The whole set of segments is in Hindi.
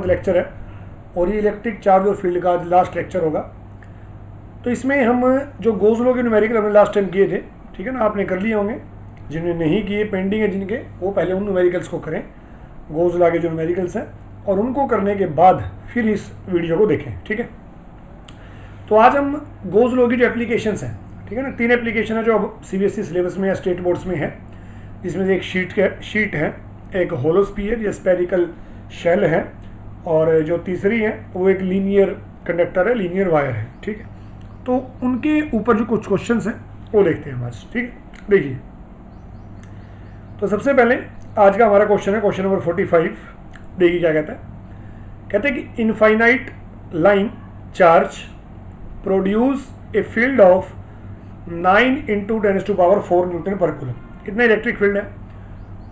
लेक्चर है और ये इलेक्ट्रिक चार्ज और फील्ड का लास्ट लेक्चर होगा। तो इसमें हम जो गोज लॉ के न्यूमेरिकल हमने लास्ट टाइम किए थे, ठीक है ना, आपने कर लिए होंगे। जिन्हें नहीं किए, पेंडिंग है जिनके, वो पहले उन न्यूमेरिकल्स को करें, गोज लॉ के जो न्यूमेरिकल्स हैं, और उनको करने के बाद फिर इस वीडियो को देखें, ठीक है। तो आज हम गोज लॉ की जो एप्लीकेशंस हैं, ठीक है ना, 3 एप्लीकेशन है जो अब CBSE सिलेबस में या स्टेट बोर्ड्स में है। जिसमें से एक शीट है, एक होलो स्फीयर या स्फेरिकल शेल है, और जो तीसरी है वो एक लीनियर कंडक्टर है, लीनियर वायर है, ठीक है। तो उनके ऊपर जो कुछ क्वेश्चंस हैं वो देखते हैं बस, ठीक है। देखिए, तो सबसे पहले आज का हमारा क्वेश्चन है क्वेश्चन नंबर 45। देखिए क्या कहता है। कहते हैं कि infinite line charge produce a field of 9 × 10⁴ Newton per coulomb. कितना इलेक्ट्रिक फील्ड है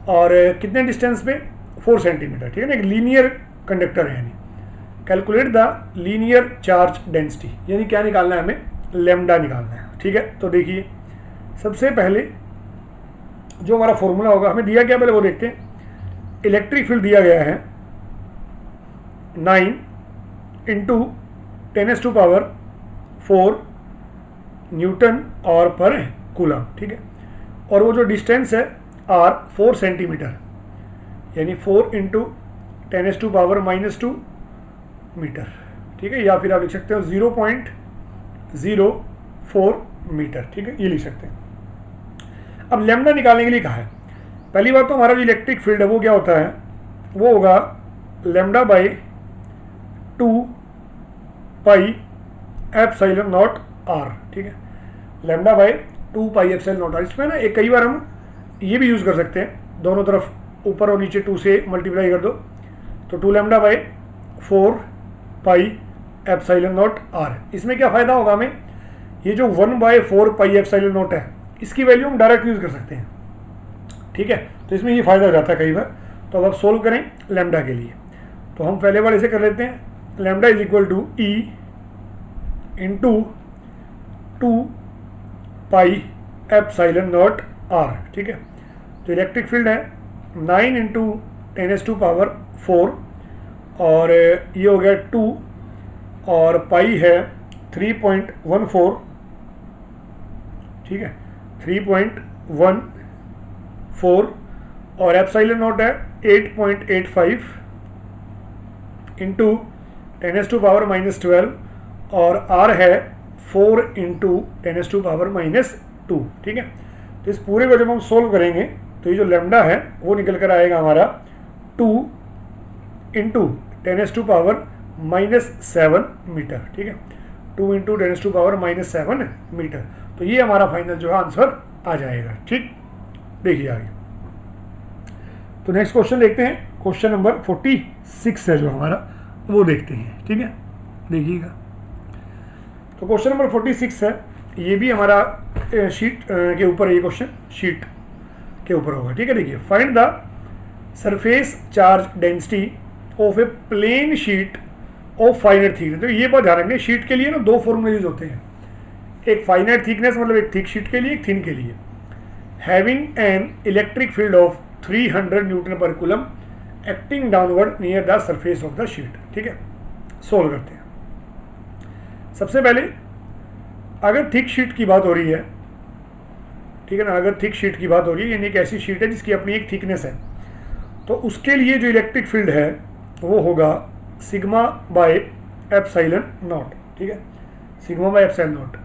और कितने डिस्टेंस पे, 4 सेंटीमीटर, ठीक है ना। एक लीनियर कंडक्टर है, यानी calculate the linear charge density, यानी क्या निकालना है हमें, लैम्डा निकालना है, ठीक है। तो देखिए, सबसे पहले जो हमारा फॉर्मूला होगा, हमें दिया क्या पहले वो देखते हैं। इलेक्ट्रिक फील्ड दिया गया है 9 × 10⁴ न्यूटन और पर कूलम, ठीक है। और वो जो डिस्टेंस है r 4 सेंटीमीटर, यानी 4 × 10⁻⁻² मीटर, ठीक है। या फिर आप लिख सकते हो 0.04 मीटर, ठीक है, ये लिख सकते हैं। अब लैम्डा निकालने के लिए कहा है। पहली बात तो हमारा जो इलेक्ट्रिक फील्ड है वो क्या होता है, वो होगा lambda by 2 pi epsilon naught r, ठीक है। Lambda by 2 pi epsilon naught r। इसमें ना एक कई बार हम ये भी यूज़ कर सकते हैं, दोनों तरफ ऊपर और नीचे 2 से मल्टीप्लाई कर दो, तो 2 lambda by 4 pi epsilon naught r। इसमें क्या फ़ायदा होगा हमें, ये जो 1/4 पाई एप्सिलॉन नॉट है, इसकी वैल्यू हम डायरेक्ट यूज़ कर सकते हैं, ठीक है। तो इसमें ये फ़ायदा हो जाता है कई बार। तो अब आप सोल्व करें लैम्डा के लिए, तो हम पहले वाले से कर लेते हैं। Lambda is equal to E × 2 pi epsilon naught r, ठीक है। तो इलेक्ट्रिक फील्ड है 9 × 10⁴ और ये हो गया 2 और पाई है 3.14, ठीक है, 3.14 और एप्सिलॉन नॉट है 8.85 × 10⁻⁻12 और r है 4 × 10⁻⁻2, ठीक है। तो इस पूरे को जब हम सोल्व करेंगे तो ये जो लैम्डा है वो निकल कर आएगा हमारा 2 × 10⁻⁻7 मीटर, ठीक है। 2 × 10⁻⁻7 मीटर। तो ये हमारा फाइनल जो है आंसर आ जाएगा, ठीक। देखिए आगे, तो नेक्स्ट क्वेश्चन देखते हैं। क्वेश्चन नंबर 46 है जो हमारा, वो देखते हैं, ठीक है। देखिएगा, तो क्वेश्चन नंबर 46 है, ये भी हमारा शीट के ऊपर है। ये क्वेश्चन शीट के ऊपर होगा, ठीक है। देखिए, find the surface charge density of a plane sheet of finite thickness. तो ये बात ध्यान रखना, शीट के लिए ना 2 फॉर्मूले यूज होते हैं, एक फाइनाइट थिकनेस मतलब एक थिक शीट के लिए, एक थिन के लिए। Having an electric field of 300 newton per coulomb acting downward near the surface of the sheet, ठीक है। सोल्व करते हैं। सबसे पहले अगर थिक शीट की बात हो रही है, ठीक है ना, अगर थिक शीट की बात हो रही है, यानी एक ऐसी शीट है जिसकी अपनी एक थिकनेस है, तो उसके लिए जो इलेक्ट्रिक फील्ड है वो होगा सिग्मा बाय एप्सिलॉन नॉट, ठीक है, सिग्मा बाय एप्सिलॉन नॉट।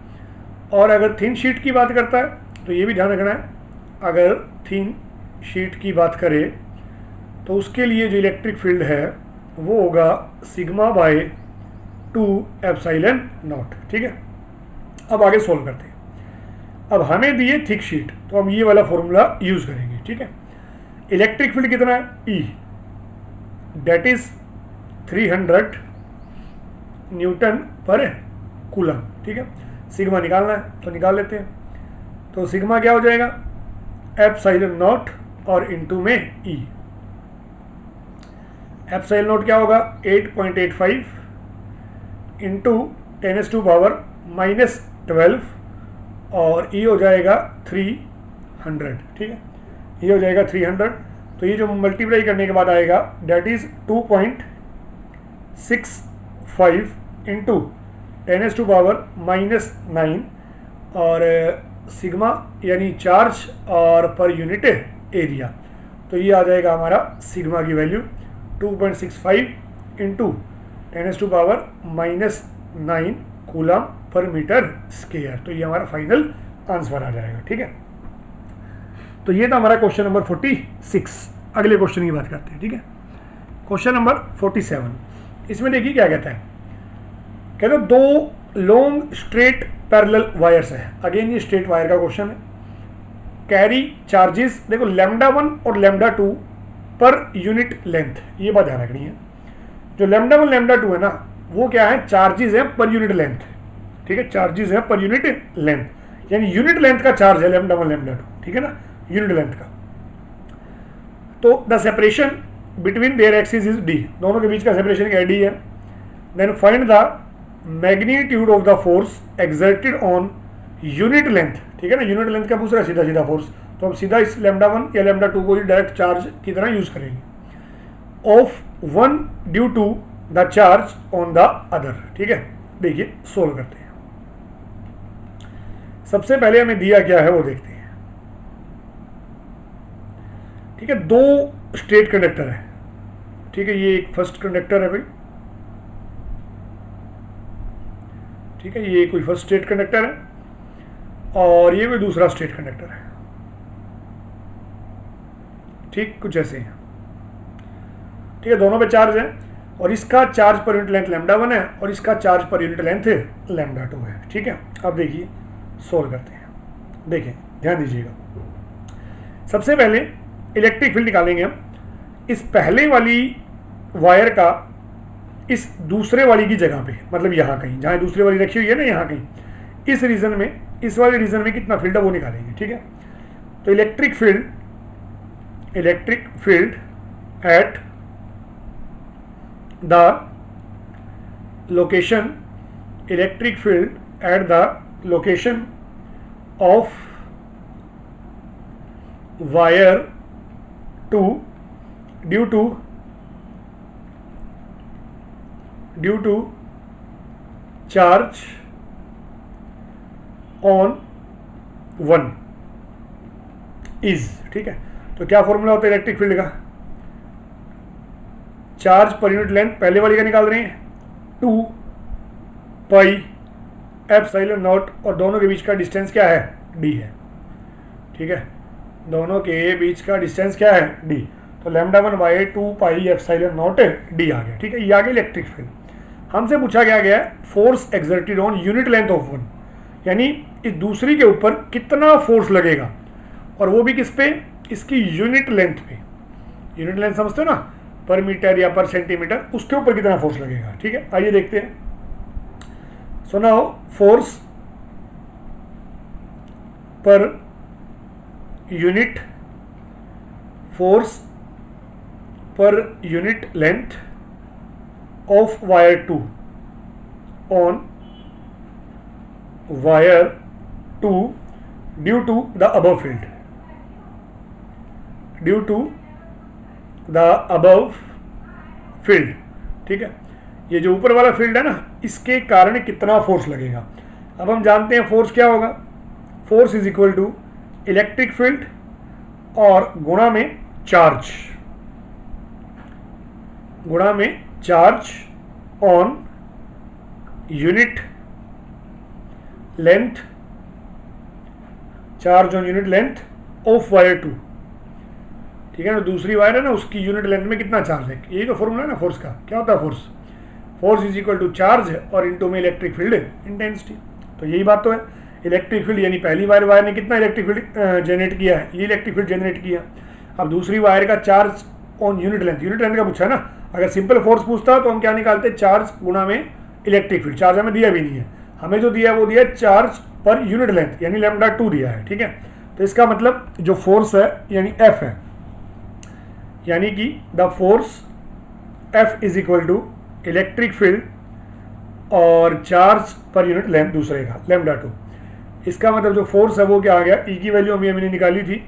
और अगर थिन शीट की बात करता है तो ये भी ध्यान रखना है, अगर थिन शीट की बात करें तो उसके लिए जो इलेक्ट्रिक फील्ड है वो होगा सिग्मा बाय 2 एप्सिलॉन नॉट, ठीक है। अब आगे सोल्व करते हैं। अब हमें दिए थिक शीट, तो हम ये वाला फॉर्मूला यूज करेंगे, ठीक है। इलेक्ट्रिक फील्ड कितना है, E, date is 300 newton per coulomb, ठीक है। सिग्मा निकालना है तो निकाल लेते हैं। तो सिग्मा क्या हो जाएगा, एप्सिलॉन नॉट और इनटू में E। एप्सिलॉन नॉट क्या होगा, 8.85 × 10⁻⁻12 और E हो जाएगा 300, ठीक है। ये हो जाएगा 300, तो ये जो मल्टीप्लाई करने के बाद आएगा डेट इज 2.8 2.65 इंटू 10⁻⁻9 और सिग्मा यानी चार्ज और पर यूनिट एरिया। तो ये आ जाएगा हमारा सिग्मा की value 2.65 into 10⁻⁻9 coulomb per metre square. तो ये हमारा फाइनल आंसर आ जाएगा। ठीक है, तो ये था हमारा क्वेश्चन नंबर 46। अगले क्वेश्चन की बात करते हैं। ठीक है, क्वेश्चन नंबर 47। इसमें देखिए क्या कहता है, कहते हैं दो लॉन्ग स्ट्रेट पैरेलल वायर्स है। अगेन ये स्ट्रेट वायर का क्वेश्चन है। कैरी चार्जेस, देखो λ1 और λ2 पर यूनिट लेंथ, ये बात ध्यान रखनी है। जो λ1 λ2 है ना, वो क्या है, चार्जेस है पर यूनिट लेंथ। ठीक है, चार्जेस है पर यूनिट लेंथ, यानी यूनिट लेंथ का चार्ज है λ1 λ2। ठीक है ना, यूनिट लेंथ का। तो the separation between their axis is d, दोनों के बीच का सेपरेशन क्या d है। Then find the magnitude of the force exerted on unit length. ठीक है ना, यूनिट लेंथ का पूछ रहा है, सीधा सीधा फोर्स, तो हम सीधा इस λ1 या λ2 को ही डायरेक्ट चार्ज की तरह यूज करेंगे। Of one due to the charge on the other. ठीक है, देखिए सोल्व करते हैं। सबसे पहले हमें दिया क्या है वो देखते हैं। ठीक है, दो स्ट्रेट कंडक्टर है। ठीक है, ये एक फर्स्ट कंडक्टर है भाई। ठीक है, ये कोई फर्स्ट स्ट्रेट कंडक्टर है और ये कोई दूसरा स्ट्रेट कंडक्टर है। ठीक, कुछ ऐसे हैं। ठीक है, दोनों पे चार्ज है और इसका चार्ज पर यूनिट लेंथ λ1 है और इसका चार्ज पर यूनिट लेंथ λ2 है। ठीक है, अब देखिए सोल्व करते हैं। देखें, ध्यान दीजिएगा। सबसे पहले इलेक्ट्रिक फील्ड निकालेंगे हम इस पहले वाली वायर का इस दूसरे वाली की जगह पे, मतलब यहाँ कहीं, जहाँ दूसरी वाली रखी हुई है ना, यहाँ कहीं इस रीजन में, इस वाले रीजन में कितना फील्ड है वो निकालेंगे। ठीक है, तो electric field at the location, electric field at the location of wire 2 due to charge on 1 is. ठीक है, तो क्या फॉर्मूला होता है इलेक्ट्रिक फील्ड का, चार्ज पर यूनिट लेंथ पहले वाली का निकाल रहे हैं 2πε0 और दोनों के बीच का डिस्टेंस क्या है, d है। ठीक है, दोनों के बीच का डिस्टेंस क्या है, d, तो λ1/2πε0 d आ गया। ठीक है, ये आ गया इलेक्ट्रिक फील्ड। हमसे पूछा गया force exerted on unit length of one, यानी इस दूसरी के ऊपर कितना फोर्स लगेगा, और वो भी किस पे, इसकी यूनिट लेंथ पे। यूनिट लेंथ समझते हो ना, पर मीटर या पर सेंटीमीटर, उसके ऊपर कितना फोर्स लगेगा। ठीक है, आइए देखते हैं। So now force per unit length of wire 2 on wire 2 due to the above field. ठीक है, ये जो ऊपर वाला फील्ड है ना, इसके कारण कितना फोर्स लगेगा। अब हम जानते हैं फोर्स क्या होगा, force is equal to electric field और गुणा में charge on unit length, of wire 2। ठीक है ना, दूसरी वायर है ना, उसकी यूनिट लेंथ में कितना चार्ज है, यही तो फॉर्मूला है ना फोर्स का। क्या होता है force is equal to charge और इनटू में इलेक्ट्रिक फील्ड इंटेंसिटी। तो यही बात तो है। इलेक्ट्रिक फील्ड यानी पहली वायर ने कितना इलेक्ट्रिक फील्ड जनरेट किया है, ये इलेक्ट्रिक फील्ड जनरेट किया। अब दूसरी वायर का चार्ज ऑन यूनिट लेंथ का पूछा है ना। अगर सिंपल फोर्स पूछता तो हम क्या निकालते, चार्ज गुणा में इलेक्ट्रिक फील्ड। चार्ज हमें दिया भी नहीं है, हमें जो दिया है वो दिया है चार्ज पर यूनिट लेंथ, यानी λ2 दिया है। ठीक है, तो इसका मतलब जो फोर्स है यानी F है, यानी कि the force F is equal to electric field और चार्ज पर यूनिट लेंथ दूसरे का λ2। इसका मतलब जो फोर्स है वो क्या आ गया, E की वैल्यू अभी हमने निकाली थी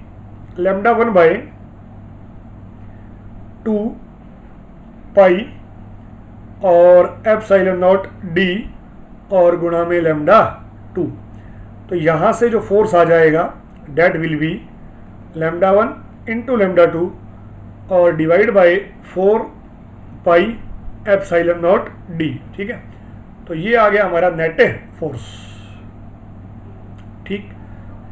λ1/2πε0 और एप्सिलॉन नॉट डी और गुणा में लैम्डा 2। तो यहाँ से जो फोर्स आ जाएगा that will be lambda 1 into lambda 2 और divide by 4 pi epsilon naught D. ठीक है, तो ये आ गया हमारा नेट फोर्स। ठीक,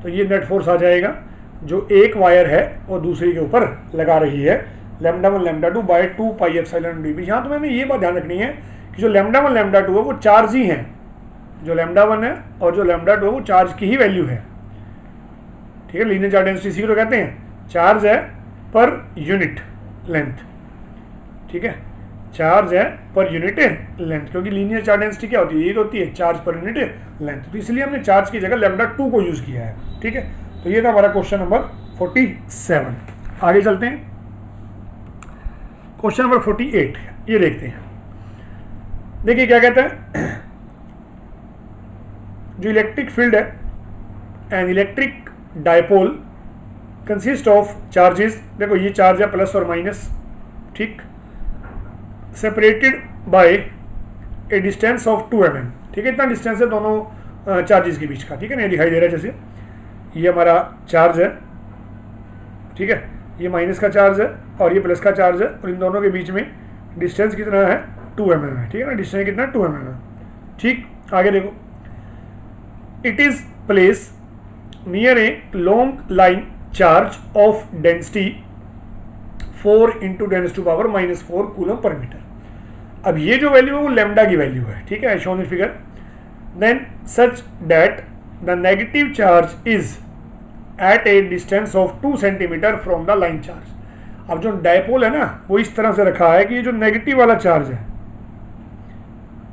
तो ये नेट फोर्स आ जाएगा जो एक वायर है और दूसरी के ऊपर लगा रही है, lambda 1 lambda 2 by 2 pi epsilon D. यहाँ तो मैंने ये बात ध्यान रखनी है कि जो लैम्डा 1 लैम्डा 2 है वो चार्ज ही है, जो लैम्डा 1 है और जो लैम्डा 2 है वो चार्ज की ही वैल्यू है। ठीक है, लीनियर चार्ज डेंसिटी इसी को कहते हैं, चार्ज है पर यूनिट लेंथ। ठीक है, चार्ज है पर यूनिट लेंथ, क्योंकि लीनियर चार्ज डेंसिटी क्या होती है, ये होती है चार्ज पर यूनिट लेंथ। तो इसलिए हमने चार्ज की जगह लैम्डा 2 को यूज किया है। ठीक है, तो ये था हमारा क्वेश्चन नंबर 47। आगे चलते हैं, क्वेश्चन नंबर 48 ये देखते हैं। देखिए क्या कहता है, जो इलेक्ट्रिक फील्ड है an electric dipole consist of charges. देखो ये चार्ज है प्लस और माइनस, ठीक, separated by A distance of 2 mm। ठीक है, इतना डिस्टेंस है दोनों चार्जेस के बीच का। ठीक है ना, ये दिखाई दे रहा है जैसे ये हमारा चार्ज है, ठीक है, ये माइनस का चार्ज है और ये प्लस का चार्ज है, और इन दोनों के बीच में डिस्टेंस कितना है 2 mm है। ठीक है ना, डिस्टेंस कितना 2 mm है। ठीक, आगे देखो, it is place near a long line charge of density 4 into 10⁻⁻4 coulomb per metre. अब ये जो वैल्यू है वो लैम्डा की वैल्यू है। ठीक है, shown in figure. Then such that the negative charge is at a distance of 2 centimetre from the line charge. अब जो डायपोल है ना वो इस तरह से रखा है कि ये जो नेगेटिव वाला चार्ज है,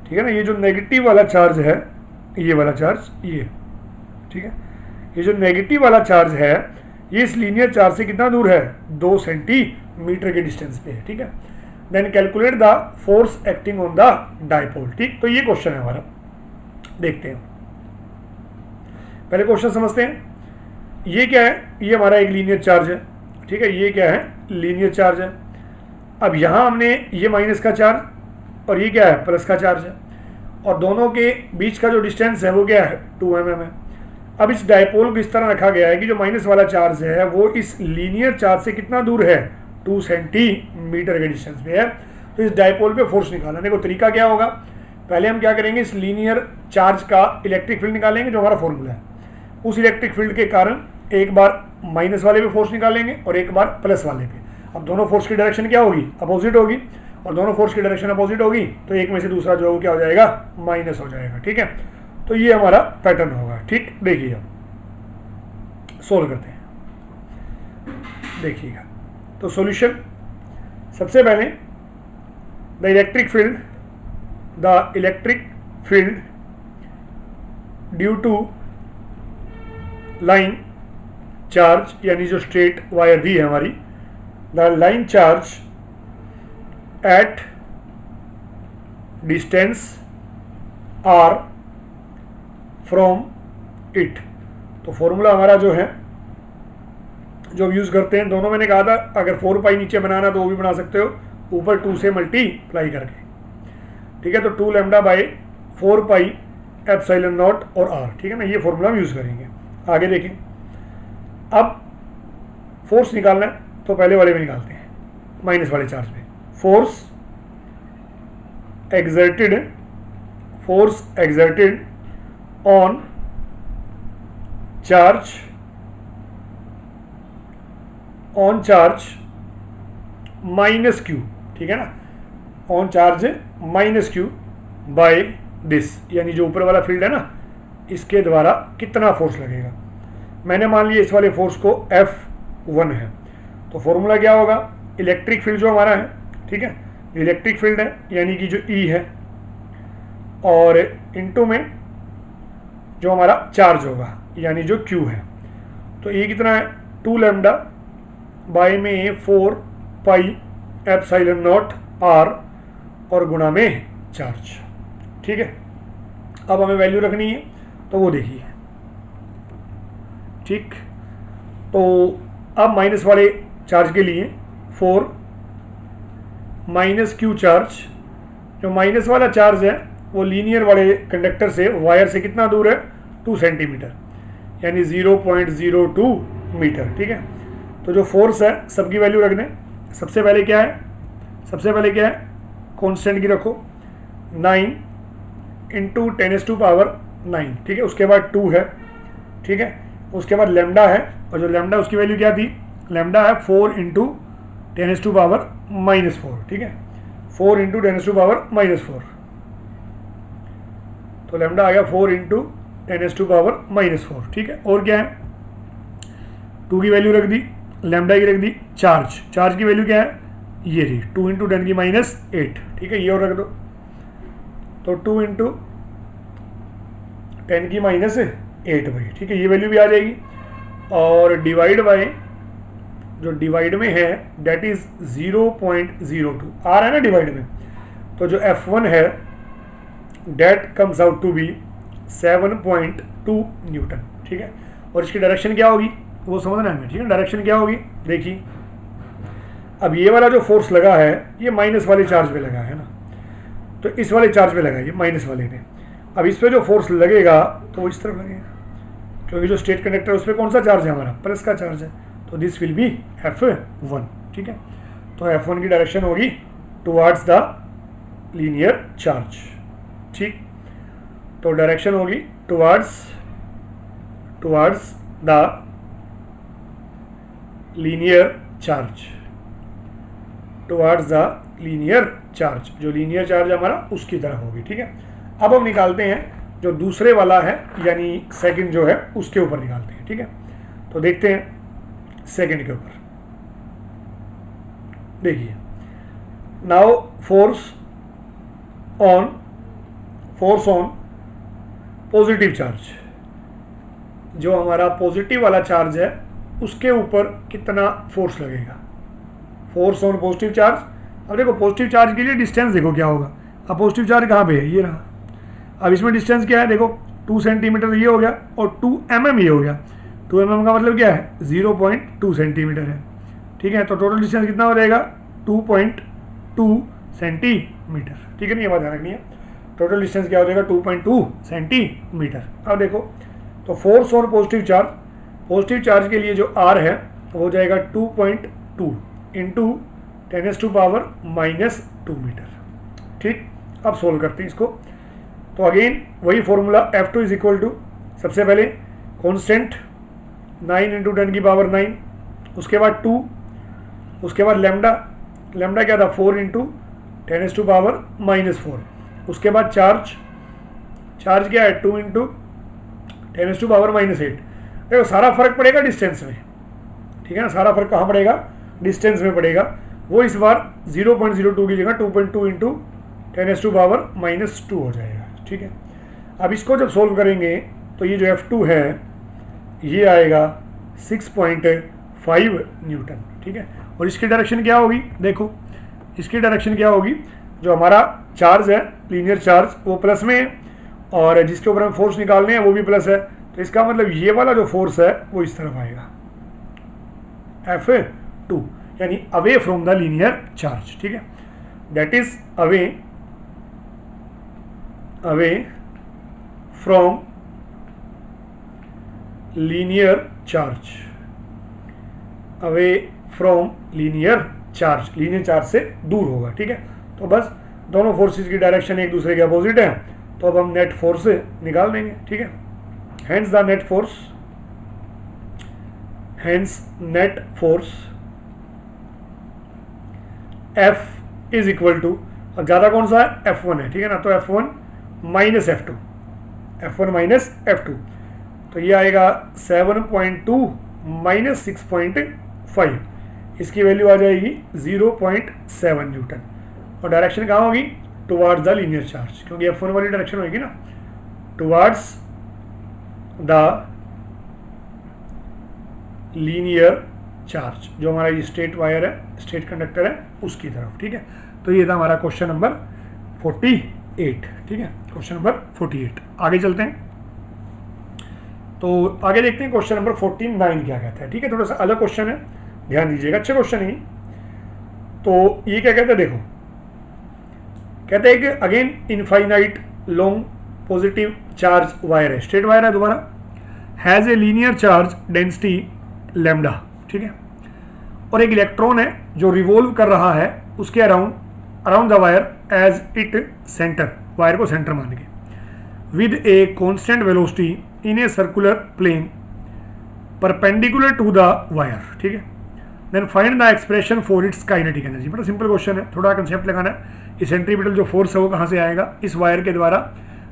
ठीक है ना, ये जो नेगेटिव वाला चार्ज है, ये वाला चार्ज ये, ठीक है, ये जो नेगेटिव वाला चार्ज है ये इस लीनियर चार्ज से कितना दूर है, 2 सेंटीमीटर के डिस्टेंस पे है। ठीक है, then calculate the force acting on the dipole. ठीक, तो ये क्वेश्चन है हमारा, देखते हैं। पहले क्वेश्चन समझते हैं। ये क्या है, ये हमारा एक लीनियर चार्ज है। ठीक है, ये क्या है, लीनियर चार्ज है। अब यहाँ हमने ये माइनस का चार्ज और ये क्या है, प्लस का चार्ज है, और दोनों के बीच का जो डिस्टेंस है वो क्या है, 2 mm है। अब इस डायपोल को इस तरह रखा गया है कि जो माइनस वाला चार्ज है वो इस लीनियर चार्ज से कितना दूर है, 2 सेंटीमीटर के डिस्टेंस पे है। तो इस डायपोल पे फोर्स निकालने देखो तरीका क्या होगा, पहले हम क्या करेंगे, इस लीनियर चार्ज का इलेक्ट्रिक फील्ड निकालेंगे जो हमारा फॉर्मूला है। उस इलेक्ट्रिक फील्ड के कारण एक बार माइनस वाले पे फोर्स निकालेंगे और एक बार प्लस वाले पे। अब दोनों फोर्स की डायरेक्शन क्या होगी, अपोजिट होगी, और दोनों फोर्स की डायरेक्शन अपोजिट होगी तो एक में से दूसरा जो क्या हो जाएगा, माइनस हो जाएगा। ठीक है, तो ये हमारा पैटर्न होगा। ठीक, देखिए अब सोल्व करते हैं, देखिएगा। तो सॉल्यूशन, सबसे पहले the electric field due to line charge, यानी जो स्ट्रेट वायर दी है हमारी, the line charge at distance R from it. तो फॉर्मूला हमारा जो है, जो यूज करते हैं, दोनों मैंने कहा था अगर 4 पाई नीचे बनाना तो वो भी बना सकते हो, ऊपर 2 से मल्टीप्लाई करके। ठीक है, तो 2 lambda by 4 pi epsilon naught और आर। ठीक है ना, ये फॉर्मूला हम यूज करेंगे। आगे देखें, अब फोर्स निकालना है तो पहले वाले में निकालते हैं, माइनस वाले चार्ज पे। Force exerted on charge minus q. ठीक है ना, on charge minus q by this, यानी जो ऊपर वाला फील्ड है ना इसके द्वारा कितना फोर्स लगेगा। मैंने मान लिया इस वाले फोर्स को F1 है, तो फॉर्मूला क्या होगा, इलेक्ट्रिक फील्ड जो हमारा है, ठीक है, इलेक्ट्रिक फील्ड है यानी कि जो E है, और इनटू में जो हमारा चार्ज होगा यानी जो Q है। तो ये कितना है, 2 लैम्डा बाय में 4 पाई एप्सिलॉन नॉट आर और गुणा में चार्ज। ठीक है, अब हमें वैल्यू रखनी है तो वो देखिए। ठीक, तो अब माइनस वाले चार्ज के लिए 4 माइनस क्यू चार्ज जो माइनस वाला चार्ज है वो लीनियर वाले कंडक्टर से वायर से कितना दूर है 2 सेंटीमीटर, यानी 0.02 मीटर। ठीक है, तो जो फोर्स है सबकी वैल्यू रख दें। सबसे पहले क्या है, कांस्टेंट की रखो 9 इंटू 10⁻⁹। ठीक है, उसके बाद 2 है। ठीक है, उसके बाद लेमडा है, और जो लेमडा उसकी वैल्यू क्या थी, लेमडा है 4 इंटू 10⁻⁻4। ठीक है, 4 इंटू 10⁻⁻4, तो लेमडा आ गया 4 इंटू 10⁻⁻4। ठीक है, और क्या है, 2 की वैल्यू रख दी, लेमडा की रख दी, चार्ज की वैल्यू क्या है, ये रही 2 इंटू 10⁻8। ठीक है, ये और रख दो, तो 2 इंटू 10⁻8 भाई। ठीक है, ये वैल्यू भी आ जाएगी, और डिवाइड बाय जो डिवाइड में है डेट इज 0.02 आ रहा है ना डिवाइड में, तो जो F1 है that comes out to be 7.2 newton. ठीक है, और इसकी डायरेक्शन क्या होगी वो समझना है हमें। ठीक है, डायरेक्शन क्या होगी, देखिए अब ये वाला जो फोर्स लगा है ये माइनस वाले चार्ज पे लगा है ना, तो इस वाले चार्ज पे लगा है, ये माइनस वाले पे। अब इस पे जो फोर्स लगेगा तो वो इस तरफ लगेगा, क्योंकि जो स्टेट कंडक्टर उस पर कौन सा चार्ज है, हमारा प्लस का चार्ज है, तो दिस विल बी F1। ठीक है, तो F1 की डायरेक्शन होगी टुवार्ड्स द लीनियर चार्ज। ठीक, तो डायरेक्शन होगी towards the linear charge, towards the linear charge, जो लीनियर चार्ज हमारा उसकी तरफ होगी। ठीक है, अब हम निकालते हैं जो दूसरे वाला है, यानी सेकंड जो है उसके ऊपर निकालते हैं। ठीक है, तो देखते हैं सेकंड के ऊपर। देखिए, now force on positive charge, जो हमारा पॉजिटिव वाला चार्ज है उसके ऊपर कितना फोर्स लगेगा, फोर्स ऑन पॉजिटिव चार्ज। अब देखो पॉजिटिव चार्ज के लिए डिस्टेंस देखो क्या होगा, अब पॉजिटिव चार्ज कहाँ पे है, ये रहा। अब इसमें डिस्टेंस क्या है, देखो 2 सेंटीमीटर ये हो गया, और 2 mm ये हो गया। 2 mm का मतलब क्या है, 0.2 सेंटीमीटर है। ठीक है, तो टोटल डिस्टेंस कितना हो जाएगा, 2.2 सेंटीमीटर। ठीक है, नहीं ये बात ध्यान रखनी है, टोटल डिस्टेंस क्या हो जाएगा 2.2 सेंटीमीटर। अब देखो, तो फोर्स ऑन पॉजिटिव चार्ज के लिए जो R है वो हो जाएगा 2.2 इंटू 10⁻⁻2 मीटर। ठीक, अब सोल्व करते हैं इसको। तो अगेन वही formula F2 is equal to, सबसे पहले कांस्टेंट 9 इंटू 10⁻⁹, उसके बाद 2, उसके बाद लेमडा क्या था 4 इंटू 10⁻⁻4, उसके बाद चार्ज क्या है 2 इंटू 10⁻⁻8। देखो सारा फर्क पड़ेगा डिस्टेंस में। ठीक है ना, सारा फर्क कहाँ पड़ेगा, डिस्टेंस में पड़ेगा। वो इस बार 0.02 की जगह 2.2 इंटू 10⁻⁻2 हो जाएगा। ठीक है, अब इसको जब सोल्व करेंगे तो ये जो F2 है ये आएगा 6.5 न्यूटन। ठीक है, और इसकी डायरेक्शन क्या होगी, देखो इसकी डायरेक्शन क्या होगी, जो हमारा चार्ज है लीनियर चार्ज वो प्लस में है, और जिसके ऊपर हम फोर्स निकालने हैं वो भी प्लस है, तो इसका मतलब ये वाला जो फोर्स है वो इस तरफ आएगा F2, यानी away from the linear charge. ठीक है, that is away from linear charge, away from linear charge से दूर होगा। ठीक है, तो बस दोनों फोर्सेस की डायरेक्शन एक दूसरे के अपोजिट है, तो अब हम नेट फोर्स निकाल देंगे। ठीक है, hence net force F is equal to, अब ज़्यादा कौन सा है, F1 है। ठीक है ना, तो F1 माइनस F2, तो ये आएगा 7.2 माइनस 6.5, इसकी वैल्यू आ जाएगी 0.7 न्यूटन, और डायरेक्शन कहाँ होगी, टुवार्ड्स द लीनियर चार्ज, क्योंकि F1 वाली डायरेक्शन होगी ना टुवार्ड्स द लीनियर चार्ज, जो हमारा ये स्टेट वायर है, स्टेट कंडक्टर है उसकी तरफ। ठीक है, तो ये था हमारा क्वेश्चन नंबर 48। ठीक है, क्वेश्चन नंबर 48। आगे चलते हैं, तो आगे देखते हैं क्वेश्चन नंबर 49 क्या कहता है। ठीक है, थोड़ा सा अलग क्वेश्चन है, ध्यान दीजिएगा, अच्छा क्वेश्चन है। तो ये क्या कहता है, देखो कहते हैं कि again infinite long positive charge wire है, स्ट्रेट वायर है दोबारा, has a linear charge density lambda, ठीक है, और एक इलेक्ट्रॉन है जो रिवॉल्व कर रहा है उसके around the wire as it centre, wire को सेंटर मान के, with a constant velocity in a circular plane perpendicular to the wire, ठीक है। Then find the expression for its kinetic energy. बड़ा सिंपल क्वेश्चन है, थोड़ा कंसेप्ट लगाना है। ये सेंट्रीपिटल जो फोर्स है वो कहाँ से आएगा, इस वायर के द्वारा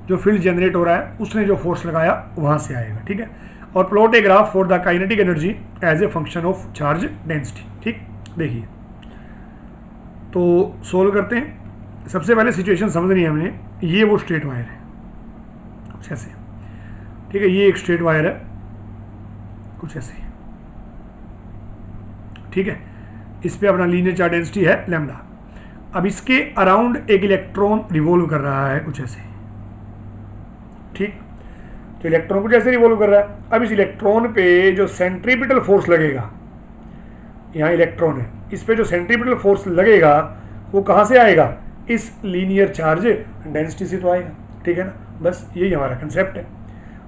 जो फील्ड जनरेट हो रहा है उसने जो फोर्स लगाया वहाँ से आएगा, ठीक है। और plot a graph for the kinetic energy as a function of charge density, ठीक। देखिए तो सोल्व करते हैं। सबसे पहले सिचुएशन समझनी है हमने, ये वो स्ट्रेट वायर है कुछ ऐसे, ठीक है, ये एक स्ट्रेट वायर है कुछ ऐसे, ठीक है, इस पे अपना लीनियर चार्ज डेंसिटी है लैम्डा। अब इसके अराउंड एक इलेक्ट्रॉन रिवॉल्व कर रहा है कुछ ऐसे, ठीक, तो इलेक्ट्रॉन कुछ ऐसे रिवॉल्व कर रहा है। अब इस इलेक्ट्रॉन पे जो सेंट्रीपिटल फोर्स लगेगा, यहाँ इलेक्ट्रॉन है, इस पे जो सेंट्रीपिटल फोर्स लगेगा वो कहाँ से आएगा, इस लीनियर चार्ज डेंसिटी से तो आएगा, ठीक है ना। बस यही हमारा कंसेप्ट है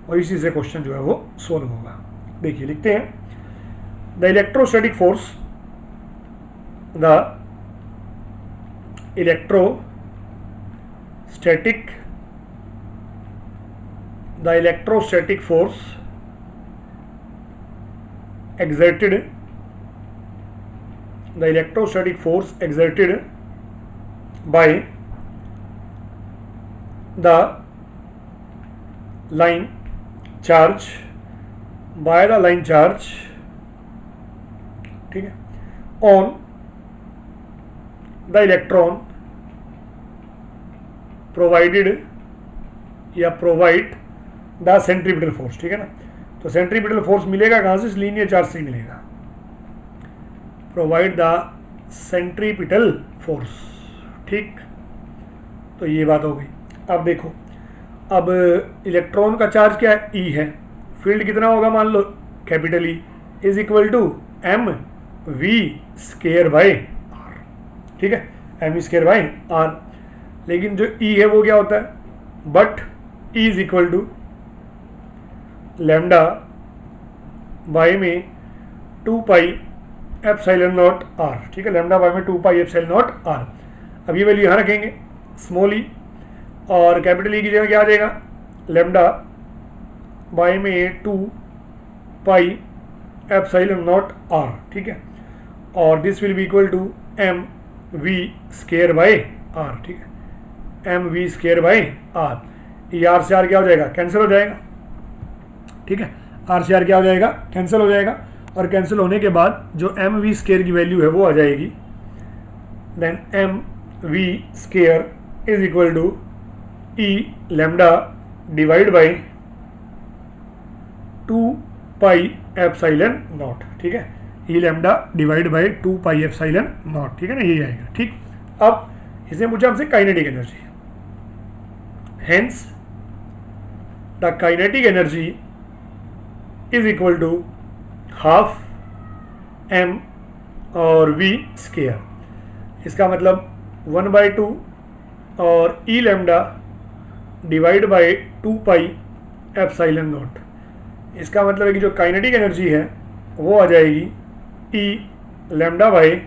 और इसी से क्वेश्चन जो है वो सोल्व होगा। देखिए लिखते हैं, the electrostatic force, the electrostatic force exerted by the line charge, ठीक है, on the electron provide the centripetal force, ठीक है ना। तो सेंट्रीपिटल फोर्स मिलेगा कहाँ से, लीनियर चार्ज से ही मिलेगा। प्रोवाइड द सेंट्रीपिटल फोर्स, ठीक, तो ये बात हो गई। अब देखो, अब इलेक्ट्रॉन का चार्ज क्या है, ई है, फील्ड कितना होगा मान लो capital E is equal to M V square by R, ठीक है, M V square by R. लेकिन जो ई है वो क्या होता है, but E is equal to lambda by में 2 पाई एप्सिलॉन नॉट आर, ठीक है, लैम्डा बाय में 2 पाई एप्सिलॉन नॉट आर। अब ये वैल्यू यहाँ रखेंगे स्मॉल ई, और कैपिटल ई की जगह क्या आ जाएगा, लैम्डा बाय में 2 पाई एप्सिलॉन नॉट आर, ठीक है, और this will be equal to M V square by R, ठीक है, M V square by R. ये आर से आर क्या हो जाएगा, कैंसिल हो जाएगा, ठीक है, आर से आर क्या हो जाएगा, कैंसिल हो जाएगा, और कैंसिल होने के बाद जो एम वी स्केयर की वैल्यू है वो आ जाएगी, then M V square is equal to E lambda divide by 2 pi epsilon naught, ठीक है, E lambda divide by 2 pi epsilon naught, ठीक है ना, यही आएगा, ठीक। अब इसने पूछा हमसे kinetic energy, hence the kinetic energy is equal to half M और वी स्केयर। इसका मतलब 1/2 और E lambda divide by 2 pi epsilon naught. इसका मतलब है कि जो काइनेटिक एनर्जी है वो आ जाएगी ई लैम्डा बाय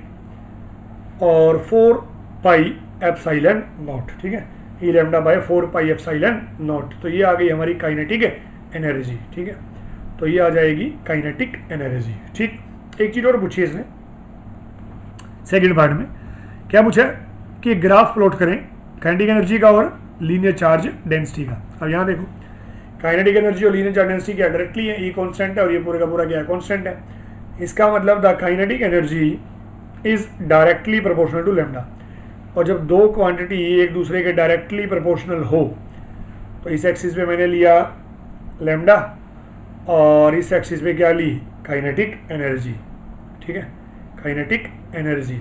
और 4 पाई एप्सिलॉन नॉट, ठीक है, E lambda by 4 pi epsilon naught. तो ये आ गई हमारी काइनेटिक एनर्जी, ठीक है, तो ये आ जाएगी काइनेटिक एनर्जी, ठीक। एक चीज़ और पूछी इसने सेकंड पार्ट में, क्या पूछा कि ग्राफ प्लॉट करें काइनेटिक एनर्जी का और लीनियर चार्ज डेंसिटी का। अब यहाँ देखो, काइनेटिक एनर्जी और लीनियर चार्ज डेंसिटी क्या डायरेक्टली है, ई कांस्टेंट है और ये पूरे का पूरा क्या है, कांस्टेंट है। इसका मतलब the kinetic energy is directly proportional to lambda. और जब दो क्वांटिटी एक दूसरे के डायरेक्टली प्रोपोर्शनल हो, तो इस एक्सिस पे मैंने लिया लैम्डा और इस एक्सिस पे क्या ली, काइनेटिक एनर्जी, ठीक है, काइनेटिक एनर्जी।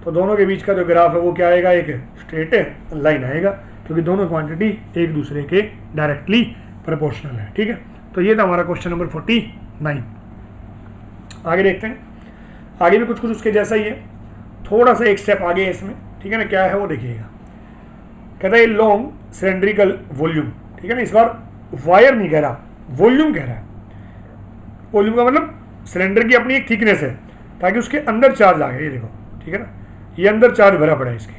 तो दोनों के बीच का जो ग्राफ है वो क्या आएगा, एक स्ट्रेट लाइन आएगा, क्योंकि दोनों क्वांटिटी एक दूसरे के डायरेक्टली प्रोपोर्शनल है, ठीक है। तो ये था हमारा क्वेश्चन नंबर 49। आगे देखते हैं, आगे भी कुछ कुछ उसके जैसा ही है, थोड़ा सा एक स्टेप आगे है इसमें, ठीक है ना, क्या है वो देखिएगा। कहता है लॉन्ग सिलेंड्रिकल वॉल्यूम, ठीक है ना, इस बार वायर नहीं कह रहा, वॉल्यूम कह रहा है। वॉल्यूम का मतलब सिलेंडर की अपनी एक थिकनेस है ताकि उसके अंदर चार्ज आ गया, ये देखो, ठीक है ना, ये अंदर चार्ज भरा पड़ा है इसके,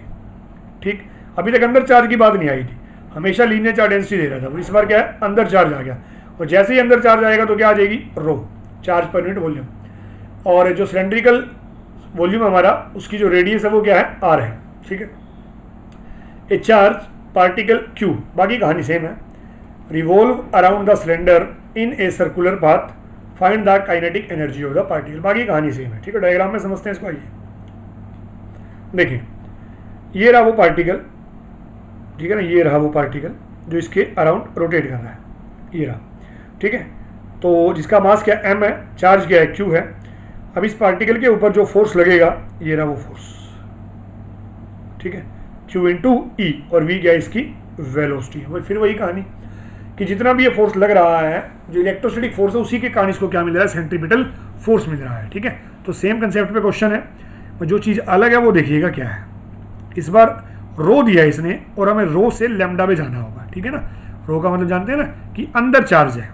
ठीक। अभी तक अंदर चार्ज की बात नहीं आई थी, हमेशा लीनियर चार्ज डेंसिटी दे रहा था, इस बार क्या है, अंदर चार्ज आ गया, और जैसे ही अंदर चार्ज आएगा तो क्या आ जाएगी, रो, चार्ज पर यूनिट वॉल्यूम। और जो सिलेंड्रिकल वॉल्यूम हमारा, उसकी जो रेडियस है वो क्या है, आर है, ठीक है। ए चार्ज पार्टिकल क्यू, बाकी कहानी सेम है, revolve around the cylinder in a circular path, find the kinetic energy of the particle, बाकी कहानी सेम है, ठीक है। डायग्राम में समझते हैं इसको, आइए देखिए, ये रहा वो पार्टिकल, ठीक है ना, ये रहा वो पार्टिकल जो इसके अराउंड रोटेट कर रहा है, ये रहा, ठीक है। तो जिसका मास क्या एम है, चार्ज क्या है, क्यू है। अब इस पार्टिकल के ऊपर जो फोर्स लगेगा, ये रहा वो फोर्स, ठीक है, क्यू इंटू ई, और वी क्या है, इसकी वेलोसिटी है। फिर वही कहानी कि जितना भी ये फोर्स लग रहा है, जो इलेक्ट्रोस्टैटिक फोर्स है, उसी के कारण इसको क्या मिल रहा है, सेंट्रीपिटल फोर्स मिल रहा है, ठीक है। तो सेम कंसेप्ट पे क्वेश्चन है, जो चीज़ अलग है वो देखिएगा क्या है। इस बार रो दिया इसने और हमें रो से लैम्डा पे जाना होगा, ठीक है ना। रो का मतलब जानते हैं ना कि अंदर चार्ज है,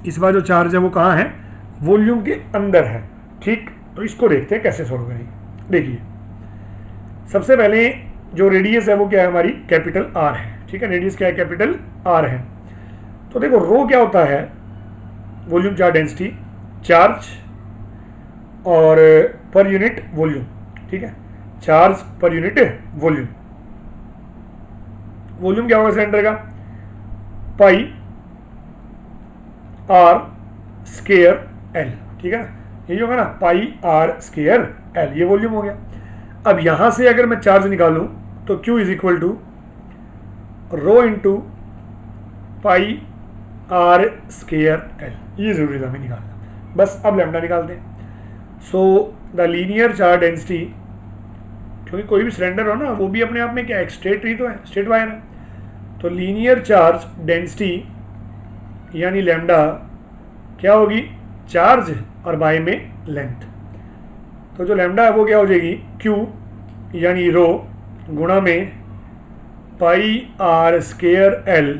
इस बार जो चार्ज है वो कहाँ है, वॉल्यूम के अंदर है, ठीक। तो इसको देखते हैं कैसे सोल्व करेंगे। देखिए, सबसे पहले जो रेडियस है वो क्या है, हमारी कैपिटल आर है, ठीक है। रेडियस क्या है, कैपिटल आर है। तो देखो रो क्या होता है, वॉल्यूम चार्ज डेंसिटी, चार्ज और पर यूनिट वॉल्यूम, ठीक है, charge per unit volume. Volume क्या होगा सिलेंडर का, पाई आर स्केयर एल, ठीक है ना, ये होगा ना, पाई आर स्केयर एल, ये वॉल्यूम हो गया। अब यहां से अगर मैं चार्ज निकालूं तो Q is equal to rho into pi R square L, ये जरूरी था हमें निकालना। बस अब लैम्डा निकालते हैं। So the linear charge density, क्योंकि कोई भी सिलेंडर हो ना, वो भी अपने आप में क्या है, स्ट्रेट ही तो है, स्ट्रेट वायर है। तो लीनियर चार्ज डेंसिटी यानी लैम्डा क्या होगी, चार्ज और बाय में लेंथ। तो जो लैम्डा है वो क्या हो जाएगी, Q यानी रो गुणा में pi R square L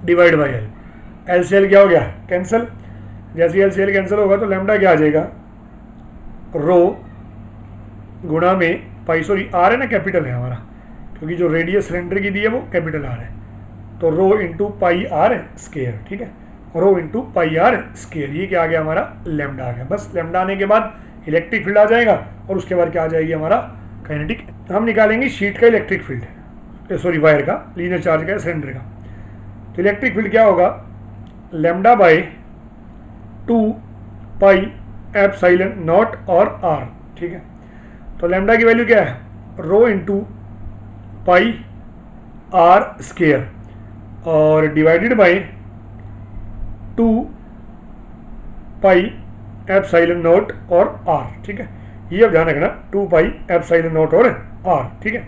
divide by L. L से एल क्या हो गया, कैंसिल, जैसे एल से एल कैंसिल होगा तो लैम्डा क्या आ जाएगा, रो गुणा में पाई, सॉरी आर है ना, कैपिटल है हमारा, क्योंकि जो रेडियस सिलेंडर की दी है वो कैपिटल आर है, तो रो इंटू पाई आर स्केयर, ठीक है, रो इंटू पाई आर स्केयर, ये क्या आ गया, हमारा लैम्डा आ गया। बस लैम्डा आने के बाद इलेक्ट्रिक फील्ड आ जाएगा और उसके बाद क्या आ जाएगी, हमारा काइनेटिक। हम निकालेंगे शीट का इलेक्ट्रिक फील्ड, सॉरी वायर का, लीनियर चार्ज का, सिलेंडर का। तो इलेक्ट्रिक फील्ड क्या होगा, lambda by 2 pi epsilon naught और आर, ठीक है। तो लैम्डा की वैल्यू क्या है, रो इंटू पाई आर स्केयर और divided by 2 pi epsilon naught और आर, ठीक है। ये अब ध्यान रखना, 2 पाई एप्सिलॉन नॉट और आर, ठीक है।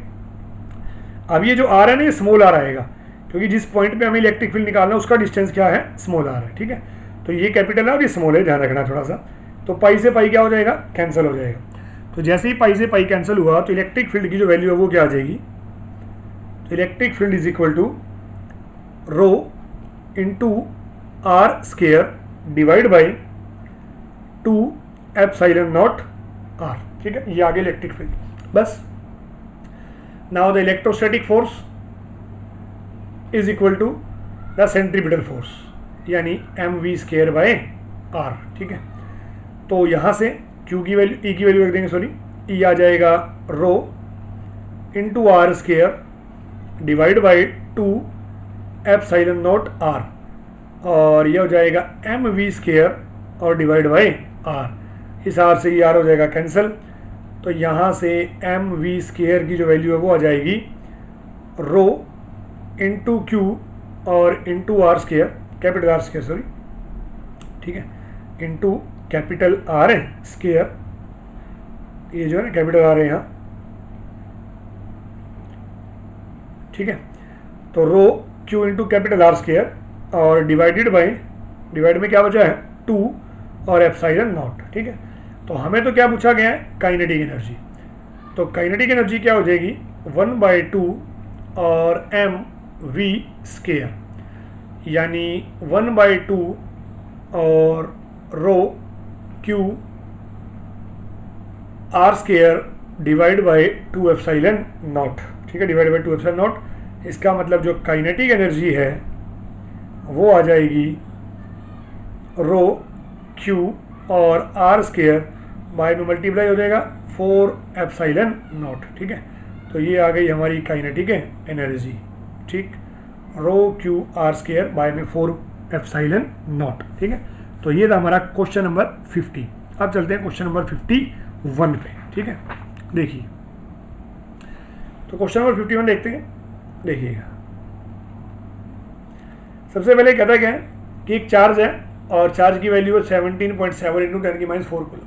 अब ये जो आर है ना, ये स्मॉल आर आएगा, क्योंकि जिस पॉइंट पे हमें इलेक्ट्रिक फील्ड निकालना है उसका डिस्टेंस क्या है, स्मॉल आर है, ठीक है। तो ये कैपिटल है और ये स्मॉल है, ध्यान रखना थोड़ा सा। तो पाई से पाई क्या हो जाएगा, कैंसिल हो जाएगा। तो जैसे ही पाई से पाई कैंसिल हुआ तो इलेक्ट्रिक फील्ड की जो वैल्यू है वो क्या आ जाएगी, तो electric field is equal to rho into R square divide by 2 epsilon naught R, ठीक है। ये आगे इलेक्ट्रिक फील्ड। बस now the electrostatic force is equal to the centripetal force यानी mv स्केयर बाय r, ठीक है। तो यहाँ से Q की वैल्यू, E की वैल्यू रख देंगे, सॉरी, E आ जाएगा rho into R square divide by 2 epsilon naught R, और यह हो जाएगा mv स्केयर और डिवाइड बाई आर। इस आर से ये आर हो जाएगा कैंसिल। तो यहाँ से mv स्केयर की जो वैल्यू है वो आ जाएगी रो इंटू क्यू और into R square, capital R square, sorry, ठीक है, इंटू कैपिटल आर स्केयर, ये जो है ना कैपिटल आर है यहाँ, ठीक है। तो rho Q into capital R square और डिवाइडेड बाई, डिवाइड में क्या बचा है 2 और एप्सिलॉन नॉट, ठीक है। तो हमें तो क्या पूछा गया है, काइनेटिक एनर्जी। तो काइनेटिक एनर्जी क्या हो जाएगी, 1/2 और m v स्केयर, यानी 1/2 और rho Q R square divide by 2 epsilon naught, ठीक है, डिवाइड बाई 2 एप्सिलॉन नॉट। इसका मतलब जो काइनेटिक एनर्जी है वो आ जाएगी रो क्यू और आर स्केयर बाय में मल्टीप्लाई हो जाएगा 4 एप्सिलॉन नॉट, ठीक है। तो ये आ गई हमारी काइनेटिक एनर्जी, ठीक, रो क्यू आर स्केयर बाय में 4 एप्सिलॉन नॉट, ठीक है। तो ये था हमारा क्वेश्चन नंबर 50। अब चलते हैं क्वेश्चन नंबर 51 पे, ठीक है। देखिए, तो क्वेश्चन नंबर 51 देखते हैं। देखिएगा, सबसे पहले कहता क्या है कि एक चार्ज है और चार्ज की वैल्यू है 17.7 इंटू 10 की -4 kilo,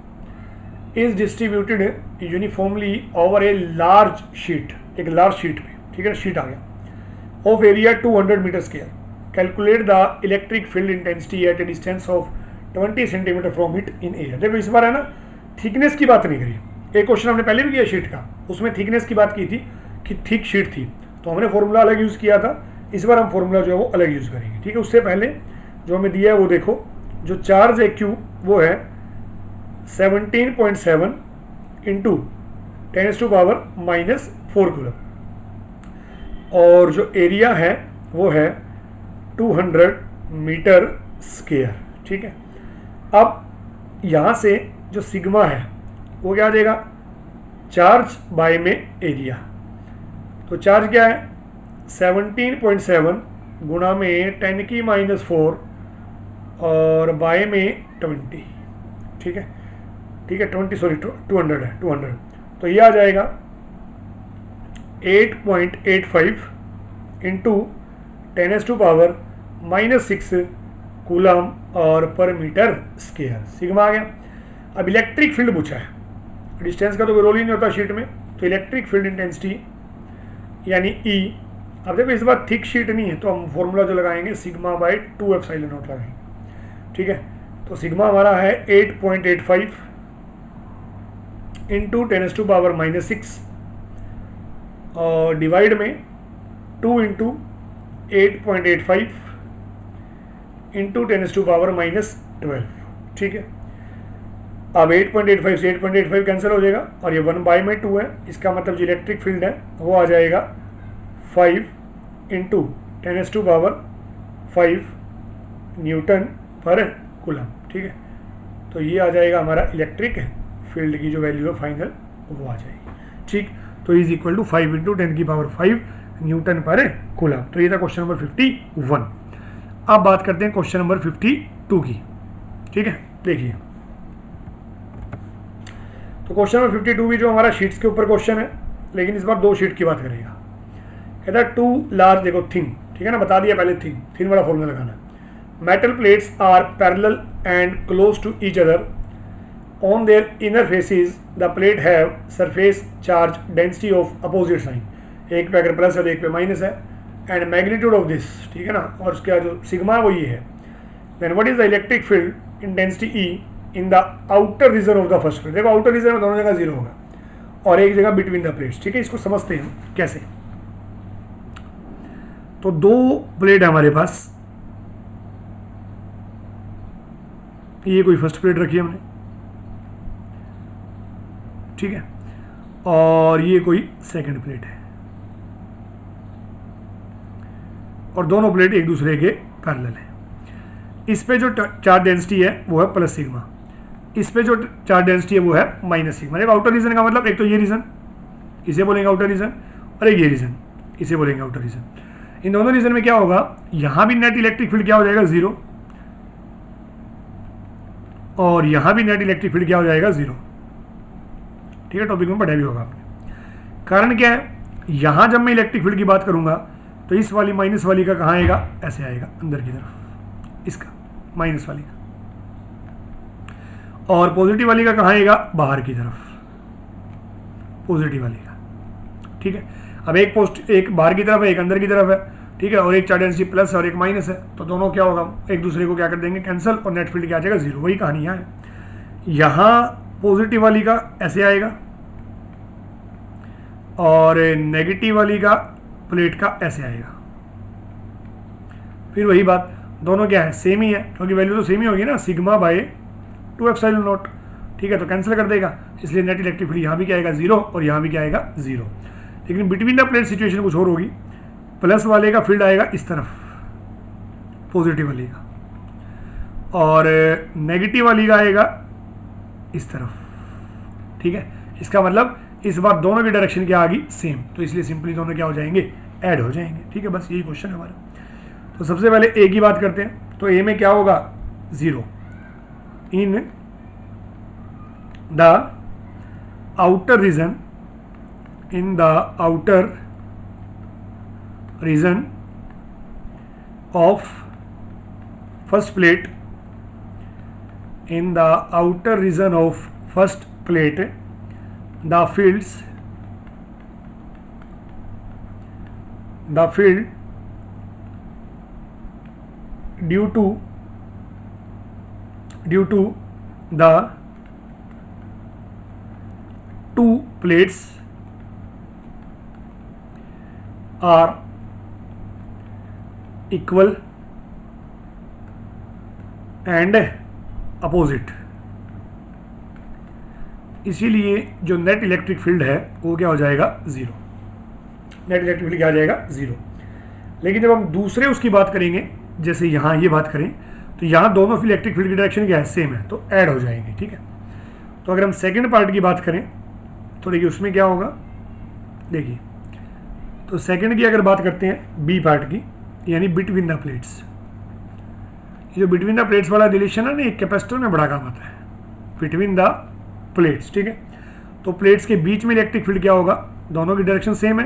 is distributed uniformly over a large sheet, एक लार्ज शीट पे, ठीक है, शीट आ गया, of area 200 metre square. Calculate the electric field intensity at a distance of 20 centimetre from it in air. देखो, इस बार है ना थिकनेस की बात नहीं करी। एक क्वेश्चन हमने पहले भी किया शीट का, उसमें थिकनेस की बात की थी कि थिक शीट थी, तो हमने फॉर्मूला अलग यूज़ किया था। इस बार हम फॉर्मूला जो है वो अलग यूज़ करेंगे, ठीक है। उससे पहले जो हमें दिया है वो देखो, जो चार्ज है क्यू वो है 17.7 इंटू 10⁻⁻4 किलो, और जो एरिया है वो है 200 मीटर स्क्वायर, ठीक है। अब यहाँ से जो सिग्मा है वो क्या आ जाएगा, चार्ज बाय में एरिया। तो चार्ज क्या है 17.7 गुणा में 10 की -4 और बाय में 20, ठीक है, ठीक है, 20 सॉरी 200 है, 200। तो ये आ जाएगा 8.85 इंटू 10⁻⁻6 कूलम और पर मीटर स्क्वायर, सिग्मा आ गया। अब इलेक्ट्रिक फील्ड पूछा है, डिस्टेंस का तो कोई रोल ही नहीं होता शीट में, तो इलेक्ट्रिक फील्ड इंटेंसिटी यानी ई। अब देखो, इस बार थिक शीट नहीं है तो हम फॉर्मूला जो लगाएंगे सिग्मा बाय 2 एप्सिलॉन नॉट लगाएंगे, ठीक है। तो सिग्मा हमारा है 8.85 इंटू 10⁻⁻6 और डिवाइड में 2 इंटू 8.85 इंटू 10⁻⁻12, ठीक है। अब 8.85 से 8.85 कैंसिल हो जाएगा और ये 1/2 है, इसका मतलब जो इलेक्ट्रिक फील्ड है वो आ जाएगा 5 इंटू 10⁻5 न्यूटन पर कूलम, ठीक है। तो ये आ जाएगा हमारा इलेक्ट्रिक फील्ड की जो वैल्यू है फाइनल वो आ जाएगी, ठीक। तो is equal to 5 into 10⁵ newton per coulomb. तो ये था क्वेश्चन नंबर 51। अब बात करते हैं क्वेश्चन नंबर 52 की, ठीक है। देखिए, तो क्वेश्चन नंबर 52 भी जो हमारा शीट्स के ऊपर क्वेश्चन है, लेकिन इस बार 2 शीट की बात करेगा। कहता है 2 लार्ज, देखो थिन, ठीक है ना, बता दिया पहले, थिन वाला फॉर्मूला लगाना। Metal plates are parallel and close to each other on their inner faces the plate have surface charge density of opposite sign, एक पे अगर प्लस है तो एक पे माइनस है, एंड मैग्नीट्यूड ऑफ दिस, ठीक है ना, और उसका जो सिग्मा है वो ये है। Then what is the electric field intensity E in the outer region of the first plate. देखो, आउटर रीजन में दोनों जगह 0 होगा और एक जगह बिटवीन द प्लेट्स, ठीक है। इसको समझते हैं कैसे। तो 2 प्लेट है हमारे पास, ये कोई फर्स्ट प्लेट रखी है हमने, ठीक है, और ये कोई सेकंड प्लेट है, और दोनों प्लेट एक दूसरे के पैरेलल है। इस पे जो चार्ज डेंसिटी है वो है प्लस सिग्मा, इस पे जो चार्ज डेंसिटी है वो है माइनस सिग्मा। देखो, आउटर रीजन का मतलब एक तो ये रीजन, इसे बोलेंगे आउटर रीजन, और एक ये रीजन, इसे बोलेंगे आउटर रीजन। इन दोनों रीजन में क्या होगा, यहां भी नेट इलेक्ट्रिक फील्ड क्या हो जाएगा 0, और यहां भी नेट इलेक्ट्रिक फील्ड क्या हो जाएगा 0, ठीक है। टॉपिक में पढ़ा भी होगा आपने। कारण क्या है, यहां जब मैं इलेक्ट्रिक फील्ड की बात करूंगा तो इस वाली माइनस वाली का कहां आएगा, ऐसे आएगा अंदर की तरफ, इसका माइनस वाली का, और पॉजिटिव वाली का कहां आएगा, बाहर की तरफ, पॉजिटिव वाली का, ठीक है। अब एक बाहर की तरफ है, एक अंदर की तरफ है, ठीक है, और एक चार्ज डेंसिटी प्लस और एक माइनस है, तो दोनों क्या होगा, एक दूसरे को क्या कर देंगे, कैंसिल, और नेट फील्ड क्या आ जाएगा 0। वही कहानी यहाँ है। यहाँ पॉजिटिव वाली का ऐसे आएगा और नेगेटिव वाली का प्लेट का ऐसे आएगा। फिर वही बात, दोनों क्या है, सेम ही है, क्योंकि वैल्यू तो सेम ही होगी ना, सिग्मा बाय 2 एप्सिलॉन नॉट। ठीक है, तो कैंसिल कर देगा, इसलिए नेट इलेक्ट्रिक फील्ड यहाँ भी क्या आएगा 0 और यहाँ भी क्या आएगा 0। लेकिन बिटवीन द प्लेट सिचुएशन कुछ और होगी, प्लस वाले का फील्ड आएगा इस तरफ, पॉजिटिव वाले का, और नेगेटिव वाली का आएगा इस तरफ। ठीक है, इसका मतलब इस बार दोनों की डायरेक्शन क्या आ गई, सेम, तो इसलिए सिंपली दोनों क्या हो जाएंगे, ऐड हो जाएंगे। ठीक है, बस यही क्वेश्चन है हमारा। तो सबसे पहले ए की बात करते हैं, तो ए में क्या होगा 0 in the outer region, in the outer region of first plate, in the outer region of first plate, the field due to the two plates are equal and opposite, इसीलिए जो नेट इलेक्ट्रिक फील्ड है वो क्या हो जाएगा 0। नेट इलेक्ट्रिक फील्ड क्या आ जाएगा 0। लेकिन जब हम दूसरे उसकी बात करेंगे, जैसे यहाँ ये बात करें, तो यहाँ दोनों इलेक्ट्रिक फील्ड की डायरेक्शन क्या है, सेम है, तो ऐड हो जाएंगे। ठीक है, तो अगर हम सेकंड पार्ट की बात करें तो देखिए उसमें क्या होगा, देखिए तो सेकंड की अगर बात करते हैं बी पार्ट की, यानी बिटवीन द प्लेट्स, ये जो बिटवीन द प्लेट्स वाला रिलेशन है ना, एक कैपेसिटर में बड़ा काम आता है, बिटवीन द प्लेट्स। ठीक है, तो प्लेट्स के बीच में इलेक्ट्रिक फील्ड क्या होगा, दोनों की डायरेक्शन सेम है,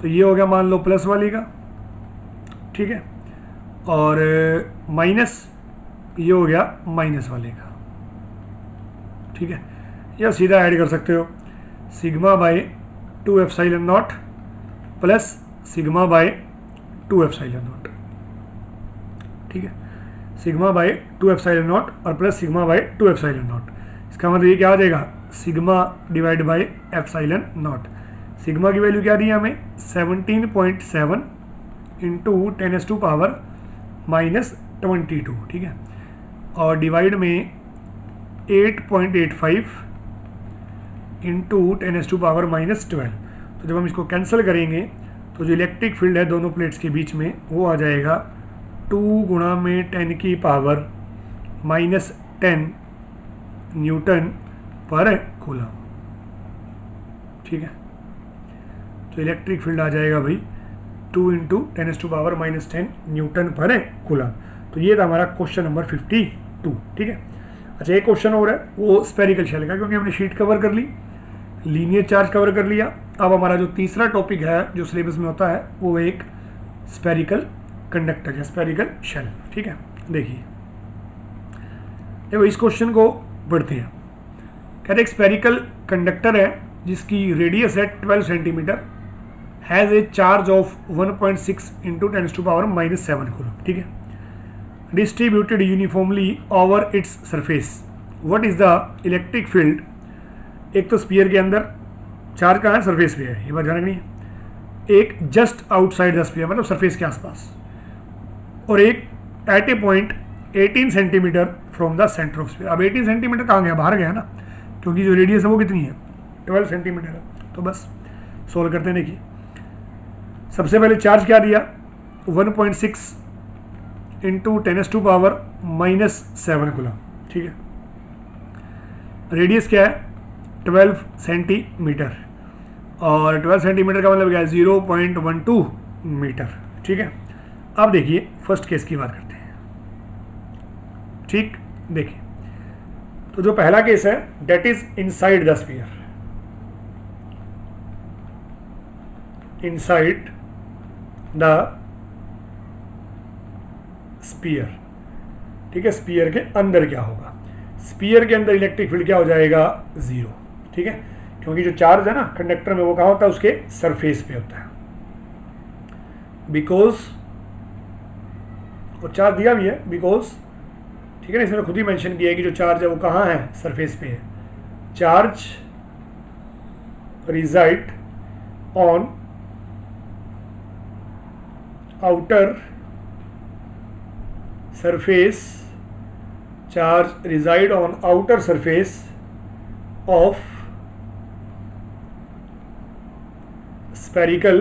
तो ये हो गया मान लो प्लस वाली का। ठीक है, और माइनस ये हो गया माइनस वाले का। ठीक है, या सीधा ऐड कर सकते हो, sigma bye 2 epsilon not plus sigma bye 2 epsilon naught. ठीक है, सिग्मा बाय 2 एप्सिलॉन नॉट और plus sigma bye 2 epsilon naught. इसका मतलब ये क्या आ जाएगा, sigma divide by epsilon not. Sigma की वैल्यू क्या दी है हमें 17.7 इंटू 10⁻⁻²। ठीक है, और डिवाइड में 8.85 इंटू 10⁻⁻12। तो जब हम इसको कैंसिल करेंगे तो जो इलेक्ट्रिक फील्ड है दोनों प्लेट्स के बीच में वो आ जाएगा 2 गुणा में 10⁻⁻10 न्यूटन पर कूलम। ठीक है, तो इलेक्ट्रिक फील्ड आ जाएगा भाई 2 इंटू 10⁻⁻10 न्यूटन पर कूलम। तो ये था हमारा क्वेश्चन नंबर 52। ठीक है, अच्छा एक क्वेश्चन हो रहा है वो स्फेरिकल शेल का, क्योंकि हमने शीट कवर कर ली, लीनियर चार्ज कवर कर लिया। अब हमारा जो तीसरा टॉपिक है जो सिलेबस में होता है वो एक स्फेरिकल कंडक्टर या स्फेरिकल शेल। ठीक है, देखिए इस क्वेश्चन को पढ़ते हैं। कहते हैं स्फेरिकल कंडक्टर है जिसकी रेडियस है 12 centimetre, has a charge of 1.6 into 10⁻⁻7 coulomb. ठीक है, distributed uniformly over its surface, what is the electric field. एक तो स्फीयर के अंदर चार्ज कहाँ है, सरफेस पे है, ये बात ध्यान रखनी है। एक जस्ट आउटसाइड द स्फीयर, मतलब सरफेस के आसपास, और एक at a point 18 centimetre from the centre of sphere. अब 18 सेंटीमीटर कहाँ गया, बाहर गया ना, क्योंकि जो रेडियस है वो कितनी है 12 सेंटीमीटर है। तो बस सोल्व करते हैं। देखिए सबसे पहले चार्ज क्या दिया 1.6 इंटू 10⁻⁻7 कूलम। ठीक है, रेडियस क्या है 12 सेंटीमीटर, और 12 सेंटीमीटर का मतलब क्या है 0.12 मीटर। ठीक है, अब देखिए फर्स्ट केस की बात करते हैं। ठीक, देखिए तो जो पहला केस है that is inside the sphere, inside the sphere. ठीक है, स्फीयर के अंदर क्या होगा, स्फीयर के अंदर इलेक्ट्रिक फील्ड क्या हो जाएगा 0। ठीक है, क्योंकि जो चार्ज है ना कंडक्टर में वो कहाँ होता है, उसके सरफेस पे होता है, बिकॉज और चार्ज दिया भी है बिकॉज। ठीक है ना, इसमें खुद ही मेंशन किया है कि जो चार्ज है वो कहाँ है, सरफेस पे है। Charge resides on outer surface, charge resides on outer surface of spherical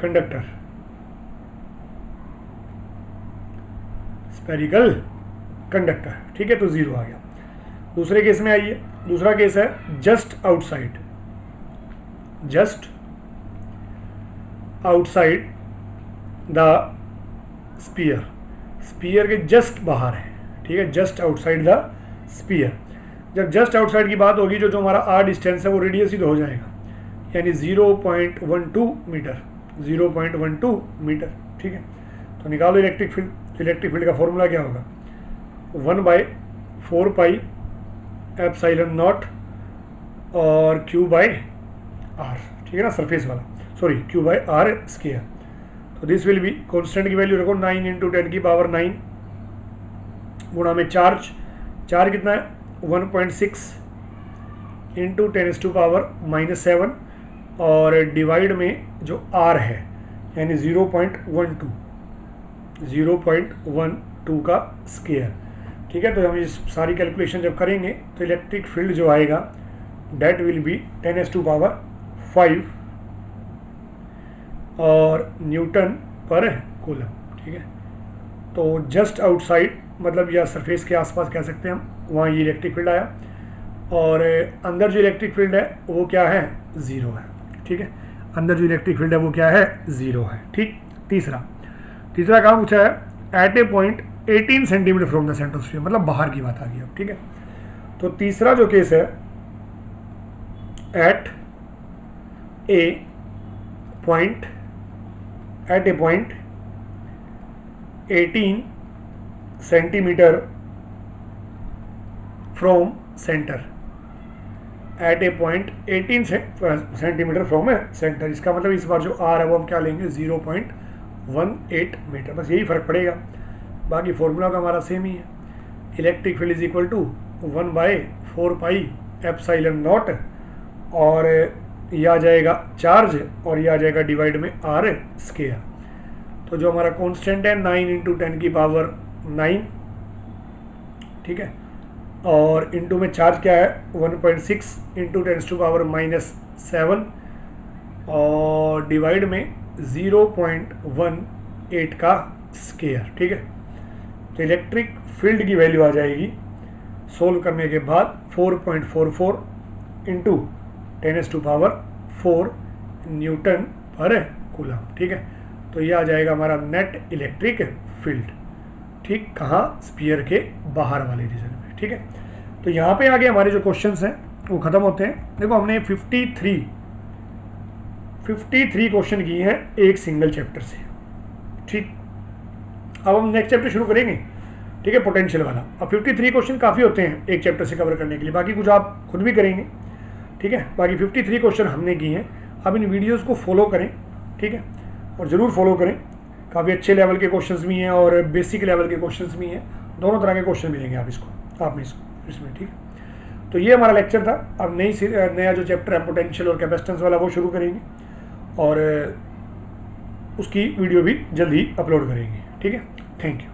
conductor, spherical conductor, ठीक है। तो 0 आ गया। दूसरे केस में आइए, दूसरा केस है just outside, just outside the sphere, sphere के जस्ट बाहर है, ठीक है, जस्ट आउटसाइड द स्पीयर। जब जस्ट आउटसाइड की बात होगी, जो हमारा आर डिस्टेंस है वो रेडियस ही तो हो जाएगा, यानी 0.12 मीटर, 0.12 मीटर, ठीक है। तो निकालो इलेक्ट्रिक फील्ड। तो इलेक्ट्रिक फील्ड का फॉर्मूला क्या होगा, 1/4 पाई एप्सिलॉन नॉट और Q बाई आर, ठीक है ना, सरफेस वाला, sorry Q by R square. तो दिस विल बी, कॉन्स्टेंट की वैल्यू रखो 9 × 10⁻⁹ गुणा में चार्ज, चार्ज कितना है 1.6 × 10⁻⁻7 और डिवाइड में जो R है यानी 0.12 का स्क्वायर, ठीक है। तो हम इस सारी कैलकुलेशन जब करेंगे तो इलेक्ट्रिक फील्ड जो आएगा डेट विल बी 10⁵ और न्यूटन पर कूलम, ठीक है। तो जस्ट आउटसाइड मतलब या सरफेस के आसपास कह सकते हैं हम, वहाँ ये इलेक्ट्रिक फील्ड आया, और अंदर जो इलेक्ट्रिक फील्ड है वो क्या है, 0 है, ठीक है। अंदर जो इलेक्ट्रिक फील्ड है वो क्या है, 0 है, ठीक। तीसरा काम पूछा है at a point 18 centimetre from the centre of sphere, मतलब बाहर की बात आ गई अब, ठीक है। तो तीसरा जो केस है at a point 18 centimetre from centre, at a point 18 centimetre from a centre. इसका मतलब इस बार जो आर है वो हम क्या लेंगे, 0.18 मीटर, बस यही फर्क पड़ेगा, बाकी फॉर्मूला का हमारा सेम ही है। Electric field is equal to 1/4 pi epsilon naught, और ये आ जाएगा चार्ज और ये आ जाएगा डिवाइड में आर स्क्वायर। तो जो हमारा कांस्टेंट है 9 × 10⁹, ठीक है, और इनटू में चार्ज क्या है 1.6 × 10⁻⁻7 और डिवाइड में 0.18 का स्क्वायर, ठीक है। तो इलेक्ट्रिक फील्ड की वैल्यू आ जाएगी सोल्व करने के बाद 4.44 × 10⁴ न्यूटन पर कूलम, ठीक है। तो ये आ जाएगा हमारा नेट इलेक्ट्रिक फील्ड, ठीक, कहाँ, स्फीयर के बाहर वाले रीजन में, ठीक है। तो यहाँ पे आगे हमारे जो क्वेश्चंस हैं वो ख़त्म होते हैं। देखो हमने 53 क्वेश्चन किए हैं एक सिंगल चैप्टर से, ठीक। अब हम नेक्स्ट चैप्टर शुरू करेंगे, ठीक है, पोटेंशियल वाला। अब 53 क्वेश्चन काफ़ी होते हैं एक चैप्टर से कवर करने के लिए, बाकी कुछ आप खुद भी करेंगे, ठीक है। बाकी 53 क्वेश्चन हमने किए हैं। अब इन वीडियोस को फॉलो करें, ठीक है, और ज़रूर फॉलो करें। काफ़ी अच्छे लेवल के क्वेश्चंस भी हैं और बेसिक लेवल के क्वेश्चंस भी हैं, दोनों तरह के क्वेश्चन मिलेंगे आप इसमें, ठीक है। तो ये हमारा लेक्चर था। अब नया जो चैप्टर है पोटेंशियल और कैपेसिटेंस वाला वो शुरू करेंगे और उसकी वीडियो भी जल्द ही अपलोड करेंगे, ठीक है। Thank you.